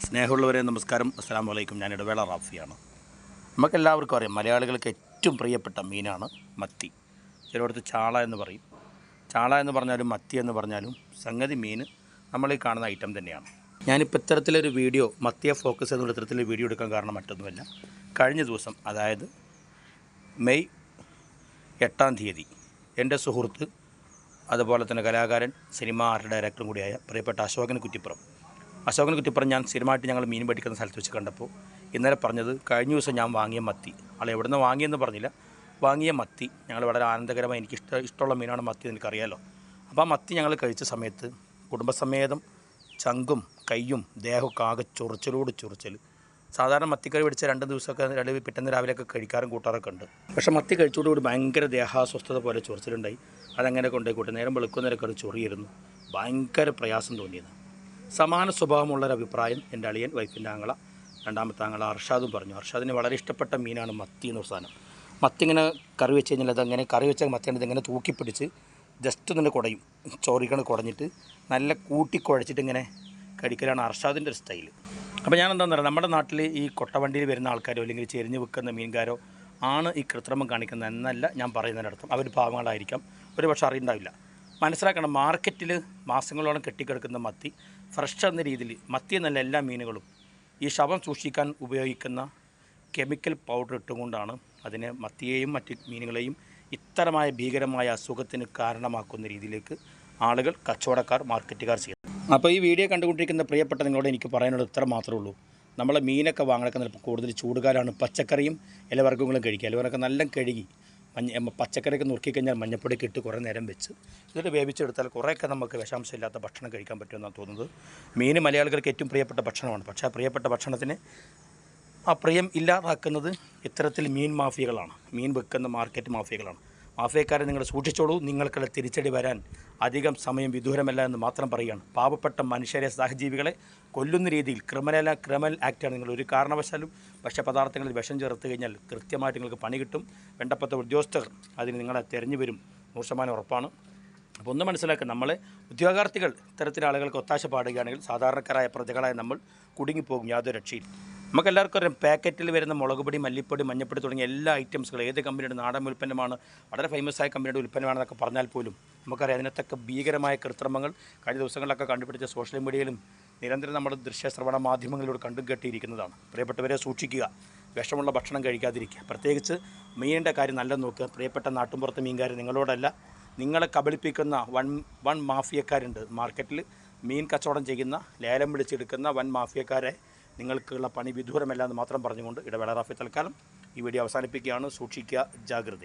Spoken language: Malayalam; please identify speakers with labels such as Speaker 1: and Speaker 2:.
Speaker 1: സ്നേഹമുള്ളവരെ നമസ്കാരം. അസ്സലാമു അലൈക്കും. ഞാൻ ഇടവേള റാഫിയാണ്. നമുക്കെല്ലാവർക്കും അറിയാം, മലയാളികൾക്ക് ഏറ്റവും പ്രിയപ്പെട്ട മീനാണ് മത്തി. ചിലയിടത്ത് ചാള എന്ന് പറയും. ചാള എന്ന് പറഞ്ഞാലും മത്തി എന്ന് പറഞ്ഞാലും സംഗതി മീൻ നമ്മൾ ഈ കാണുന്ന ഐറ്റം തന്നെയാണ്. ഞാനിപ്പോൾ ഇത്തരത്തിലൊരു വീഡിയോ, മത്തിയെ ഫോക്കസ് ചെയ്യുന്ന ഇത്തരത്തിലൊരു വീഡിയോ എടുക്കാൻ കാരണം മറ്റൊന്നുമല്ല. കഴിഞ്ഞ ദിവസം, അതായത് മെയ് 8-ാം തീയതി എൻ്റെ സുഹൃത്ത്, അതുപോലെ തന്നെ കലാകാരൻ, സിനിമ ആർട്ട് ഡയറക്ടറും കൂടിയായ പ്രിയപ്പെട്ട അശോകൻ കുറ്റിപ്പുറം ഞാൻ സ്ഥിരമായിട്ട് ഞങ്ങൾ മീൻ പഠിക്കുന്ന സ്ഥലത്ത് വെച്ച് കണ്ടപ്പോൾ ഇന്നലെ പറഞ്ഞത്, കഴിഞ്ഞ ദിവസം ഞാൻ വാങ്ങിയ മത്തി, ആൾ എവിടെ നിന്ന് വാങ്ങിയെന്ന് പറഞ്ഞില്ല, വാങ്ങിയ മത്തി ഞങ്ങൾ വളരെ ആനന്ദകരമായി, എനിക്ക് ഇഷ്ടമുള്ള മീനാണ് മത്തി, എനിക്കറിയാമല്ലോ. അപ്പോൾ ആ മത്തി ഞങ്ങൾ കഴിച്ച സമയത്ത് കുടുംബസമേതം ചങ്കും കയ്യും ദേഹമൊക്കെ ആകെ ചൊറിച്ചൽ. സാധാരണ മത്തിക്കറി പിടിച്ച 2 ദിവസമൊക്കെ പിറ്റേന്ന് രാവിലെയൊക്കെ കഴിക്കാറും കൂട്ടാറൊക്കെ ഉണ്ട്. പക്ഷേ മത്തി കഴിച്ചോടുകൂടി ഭയങ്കര ദേഹാസ്വസ്ഥത പോലെ ചൊറിച്ചിലുണ്ടായി. അതങ്ങനെ കൊണ്ടുപോയിക്കോട്ടെ, നേരം വെളുക്കുന്നവരൊക്കെ അത് ചൊറിയിരുന്നു. ഭയങ്കര പ്രയാസം തോന്നിയത്. സമാന സ്വഭാവമുള്ളൊരഭിപ്രായം എൻ്റെ അളിയൻ, വൈഫിൻ്റെ ആങ്ങള, രണ്ടാമത്തെ ആങ്ങള അർഷാദും പറഞ്ഞു. അർഷാദിന് വളരെ ഇഷ്ടപ്പെട്ട മീനാണ് മത്തി എന്നൊരു സാധനം. മത്തി ഇങ്ങനെ കറി വെച്ച് കഴിഞ്ഞാൽ അതങ്ങനെ കറി വെച്ചാൽ മത്തിയാണ് ഇതിങ്ങനെ തൂക്കിപ്പിടിച്ച് ജസ്റ്റ് തന്നെ കുടയും, ചോറിക്കണ് കുടഞ്ഞിട്ട് നല്ല കൂട്ടിക്കുഴച്ചിട്ട് ഇങ്ങനെ കഴിക്കലാണ് അർഷാദിൻ്റെ ഒരു സ്റ്റൈൽ. അപ്പോൾ ഞാൻ എന്താണെന്ന് പറയുക, നമ്മുടെ നാട്ടിൽ ഈ കൊട്ടവണ്ടിയിൽ വരുന്ന ആൾക്കാരോ അല്ലെങ്കിൽ ചെരിഞ്ഞ് വിൽക്കുന്ന മീൻകാരോ ആണ് ഈ കൃത്രിമം കാണിക്കുന്നത് എന്നല്ല ഞാൻ പറയുന്നതിനർത്ഥം. അവർ പാവങ്ങളായിരിക്കാം, ഒരു പക്ഷേ അറിയുണ്ടാവില്ല. മനസ്സിലാക്കണം, മാർക്കറ്റിൽ മാസങ്ങളോളം കെട്ടിക്കിടക്കുന്ന മത്തി ഫ്രഷ് എന്ന രീതിയിൽ, മത്തി എന്നല്ല എല്ലാ മീനുകളും ഈ ശവം സൂക്ഷിക്കാൻ ഉപയോഗിക്കുന്ന കെമിക്കൽ പൗഡർ ഇട്ടുകൊണ്ടാണ് അതിനെ, മത്തിയെയും മറ്റ് മീനുകളെയും ഇത്തരമായ ഭീകരമായ അസുഖത്തിന് കാരണമാക്കുന്ന രീതിയിലേക്ക് ആളുകൾ, കച്ചവടക്കാർ, മാർക്കറ്റുകാർ ചെയ്യുന്നു. അപ്പോൾ ഈ വീഡിയോ കണ്ടുകൊണ്ടിരിക്കുന്ന പ്രിയപ്പെട്ട നിങ്ങളോട് എനിക്ക് പറയാനുള്ളത് ഇത്ര മാത്രമേ ഉള്ളൂ. നമ്മളെ മീനൊക്കെ വാങ്ങണൊക്കെ ചിലപ്പോൾ കൂടുതൽ ചൂടുകാലാണ്. പച്ചക്കറിയും ഇലവർഗ്ഗങ്ങളും കഴിക്കുക. ഇലവരൊക്കെ നല്ല കഴുകി പച്ചക്കറിയൊക്കെ നുറുക്കിക്കഴിഞ്ഞാൽ മഞ്ഞപ്പൊടിയൊക്കെ ഇട്ട് കുറേ നേരം വെച്ച് എന്നിട്ട് വേവിച്ചെടുത്താൽ കുറേയൊക്കെ നമുക്ക് വിഷാംശമില്ലാത്ത ഭക്ഷണം കഴിക്കാൻ പറ്റുമെന്നാണ് തോന്നുന്നത്. മീൻ മലയാളികൾക്ക് ഏറ്റവും പ്രിയപ്പെട്ട ഭക്ഷണമാണ്. പക്ഷേ ആ പ്രിയപ്പെട്ട ഭക്ഷണത്തിന് ആ പ്രിയം ഇല്ലാതാക്കുന്നത് ഇത്തരത്തിൽ മീൻ മാഫിയകളാണ്, മീൻ വെക്കുന്ന മാർക്കറ്റ് മാഫിയകളാണ്. മാഫിയക്കാരെ നിങ്ങൾ സൂക്ഷിച്ചോളൂ. നിങ്ങൾക്കുള്ള തിരിച്ചടി വരാൻ അധികം സമയം വിദൂരമല്ല എന്ന് മാത്രം പറയുകയാണ്. പാവപ്പെട്ട മനുഷ്യരെ, സഹജീവികളെ കൊല്ലുന്ന രീതിയിൽ ക്രിമിനൽ ആക്റ്റാണ്. നിങ്ങൾ ഒരു കാരണവശാലും ഭക്ഷ്യപദാർത്ഥങ്ങളിൽ വിഷം ചേർത്ത് കഴിഞ്ഞാൽ കൃത്യമായിട്ട് നിങ്ങൾക്ക് പണി കിട്ടും. വേണ്ടപ്പെട്ട ഉദ്യോഗസ്ഥർ അതിന് നിങ്ങളെ തിരഞ്ഞു വരും, 100% ഉറപ്പാണ്. അപ്പോൾ ഒന്ന് മനസ്സിലാക്കുക, നമ്മളെ ഉദ്യോഗാർത്ഥികൾ ഇത്തരത്തിലെ ആളുകൾക്ക് ഒത്താശ പാടുകയാണെങ്കിൽ സാധാരണക്കാരായ പ്രജകളായ നമ്മൾ കുടുങ്ങിപ്പോകും, യാതൊരു രക്ഷയും. നമുക്കെല്ലാവർക്കും അറിയാം, പാക്കറ്റിൽ വരുന്ന മുളക് പൊടി, മല്ലിപ്പൊടി, മഞ്ഞപ്പൊടി തുടങ്ങിയ എല്ലാ ഐറ്റംസുകളും ഏത് കമ്പനിയുടെ നാടൻ ഉൽപ്പന്നമാണ്, വളരെ ഫേമസ് ആയ കമ്പനിയുടെ ഉൽപ്പന്നമാണെന്നൊക്കെ പറഞ്ഞാൽ പോലും നമുക്കറിയാം അതിനകത്തൊക്കെ ഭീകരമായ കൃത്രിമങ്ങൾ കഴിഞ്ഞ ദിവസങ്ങളിലൊക്കെ കണ്ടുപിടിച്ച സോഷ്യൽ മീഡിയയിലും നിരന്തരം നമ്മൾ ദൃശ്യശ്രവണ മാധ്യമങ്ങളിലൂടെ കണ്ടും കേട്ടിയിരിക്കുന്നതാണ്. പ്രിയപ്പെട്ടവരെ സൂക്ഷിക്കുക, വിഷമുള്ള ഭക്ഷണം കഴിക്കാതിരിക്കുക. പ്രത്യേകിച്ച് മീനിൻ്റെ കാര്യം നല്ല നോക്കുക. പ്രിയപ്പെട്ട നാട്ടുമ്പുറത്ത് മീൻകാർ, നിങ്ങളോടല്ല, നിങ്ങളെ കബളിപ്പിക്കുന്ന വൺ മാഫിയക്കാരുണ്ട് മാർക്കറ്റിൽ. മീൻ കച്ചവടം ചെയ്യുന്ന, ലേലം വിളിച്ചെടുക്കുന്ന വൻ മാഫിയക്കാരെ നിങ്ങൾക്കുള്ള പണി വിദൂരമല്ല എന്ന് മാത്രം പറഞ്ഞുകൊണ്ട് ഇടവേള റാഫി തൽക്കാലം ഈ വീഡിയോ അവസാനിപ്പിക്കുകയാണ്. സൂക്ഷിക്കുക, ജാഗ്രത.